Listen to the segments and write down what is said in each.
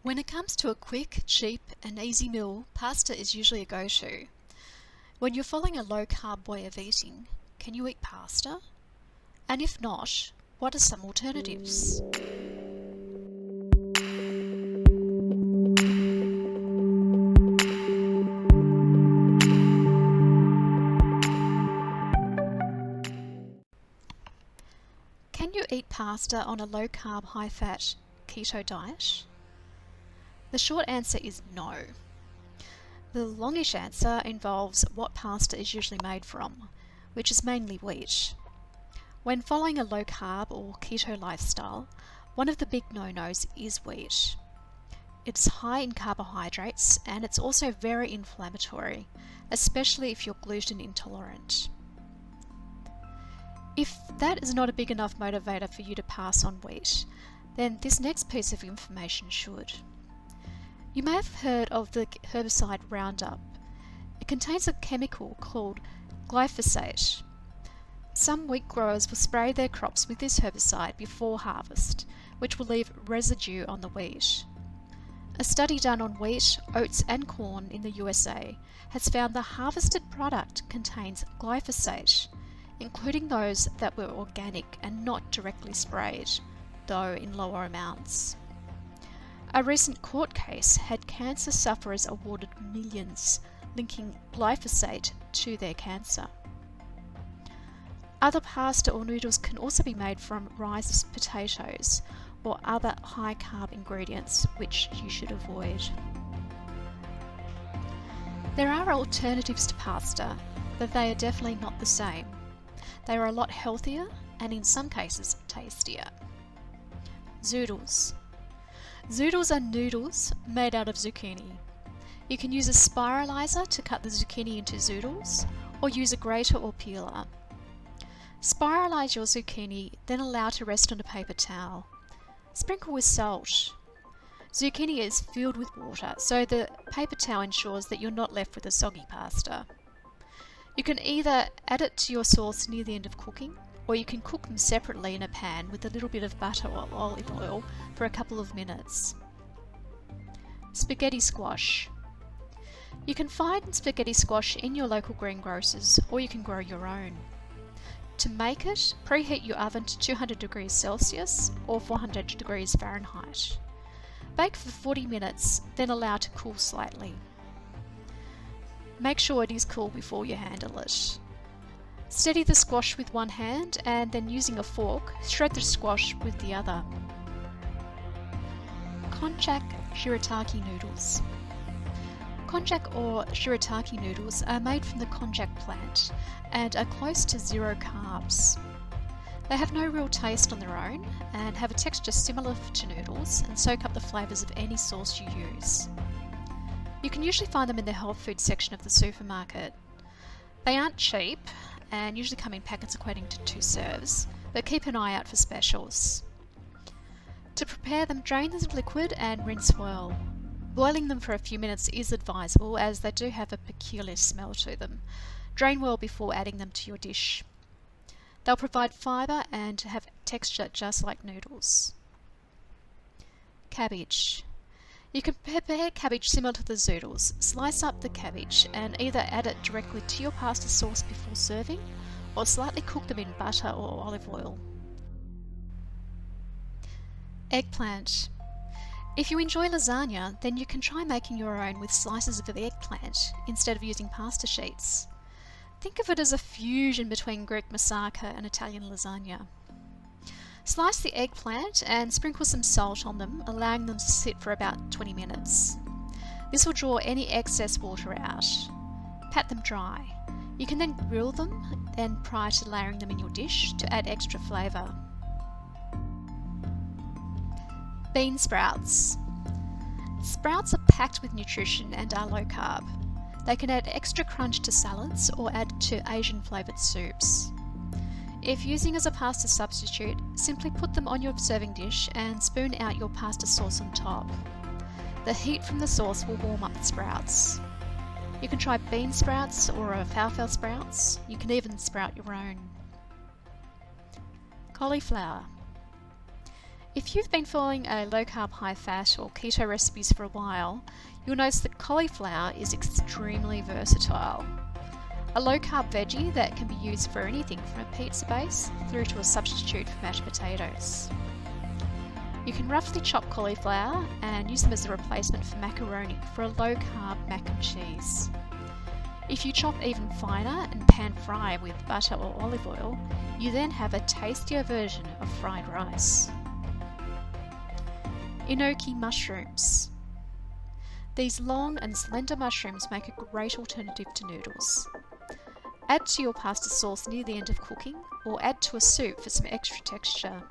When it comes to a quick, cheap and easy meal, pasta is usually a go-to. When you're following a low-carb way of eating, can you eat pasta? And if not, what are some alternatives? Can you eat pasta on a low-carb, high-fat keto diet? The short answer is no. The longish answer involves what pasta is usually made from, which is mainly wheat. When following a low-carb or keto lifestyle, one of the big no-nos is wheat. It's high in carbohydrates and it's also very inflammatory, especially if you're gluten intolerant. If that is not a big enough motivator for you to pass on wheat, then this next piece of information should. You may have heard of the herbicide Roundup. It contains a chemical called glyphosate. Some wheat growers will spray their crops with this herbicide before harvest, which will leave residue on the wheat. A study done on wheat, oats and corn in the USA has found the harvested product contains glyphosate, including those that were organic and not directly sprayed, though in lower amounts. A recent court case had cancer sufferers awarded millions, linking glyphosate to their cancer. Other pasta or noodles can also be made from rice, potatoes, or other high-carb ingredients, which you should avoid. There are alternatives to pasta, but they are definitely not the same. They are a lot healthier and in some cases tastier. Zoodles. Zoodles are noodles made out of zucchini. You can use a spiralizer to cut the zucchini into zoodles, or use a grater or peeler. Spiralize your zucchini, then allow to rest on a paper towel. Sprinkle with salt. Zucchini is filled with water, so the paper towel ensures that you're not left with a soggy pasta. You can either add it to your sauce near the end of cooking, or you can cook them separately in a pan with a little bit of butter or olive oil for a couple of minutes. Spaghetti squash. You can find spaghetti squash in your local greengrocers, or you can grow your own. To make it, preheat your oven to 200 degrees Celsius or 400 degrees Fahrenheit. Bake for 40 minutes, then allow to cool slightly. Make sure it is cool before you handle it. Steady the squash with one hand and then using a fork, shred the squash with the other. Konjac shirataki noodles. Konjac or shirataki noodles are made from the konjac plant and are close to zero carbs. They have no real taste on their own and have a texture similar to noodles and soak up the flavours of any sauce you use. You can usually find them in the health food section of the supermarket. They aren't cheap and usually come in packets equating to 2 serves, but keep an eye out for specials. To prepare them, drain the liquid and rinse well. Boiling them for a few minutes is advisable as they do have a peculiar smell to them. Drain well before adding them to your dish. They'll provide fibre and have texture just like noodles. Cabbage. You can prepare cabbage similar to the zoodles. Slice up the cabbage and either add it directly to your pasta sauce before serving, or slightly cook them in butter or olive oil. Eggplant. If you enjoy lasagna, then you can try making your own with slices of the eggplant instead of using pasta sheets. Think of it as a fusion between Greek moussaka and Italian lasagna. Slice the eggplant and sprinkle some salt on them, allowing them to sit for about 20 minutes. This will draw any excess water out. Pat them dry. You can then grill them prior to layering them in your dish to add extra flavour. Bean sprouts. Sprouts are packed with nutrition and are low carb. They can add extra crunch to salads or add to Asian flavoured soups. If using as a pasta substitute, simply put them on your serving dish and spoon out your pasta sauce on top. The heat from the sauce will warm up the sprouts. You can try bean sprouts or alfalfa sprouts. You can even sprout your own. Cauliflower. If you've been following a low carb, high fat or keto recipes for a while, you'll notice that cauliflower is extremely versatile. A low carb veggie that can be used for anything from a pizza base through to a substitute for mashed potatoes. You can roughly chop cauliflower and use them as a replacement for macaroni for a low carb mac and cheese. If you chop even finer and pan fry with butter or olive oil, you then have a tastier version of fried rice. Enoki mushrooms. These long and slender mushrooms make a great alternative to noodles. Add to your pasta sauce near the end of cooking, or add to a soup for some extra texture.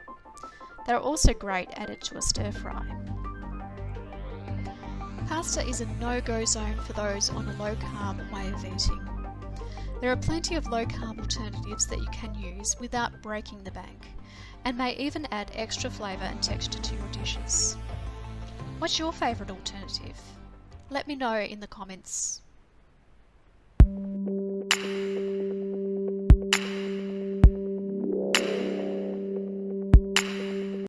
They are also great added to a stir fry. Pasta is a no-go zone for those on a low-carb way of eating. There are plenty of low-carb alternatives that you can use without breaking the bank, and may even add extra flavour and texture to your dishes. What's your favourite alternative? Let me know in the comments.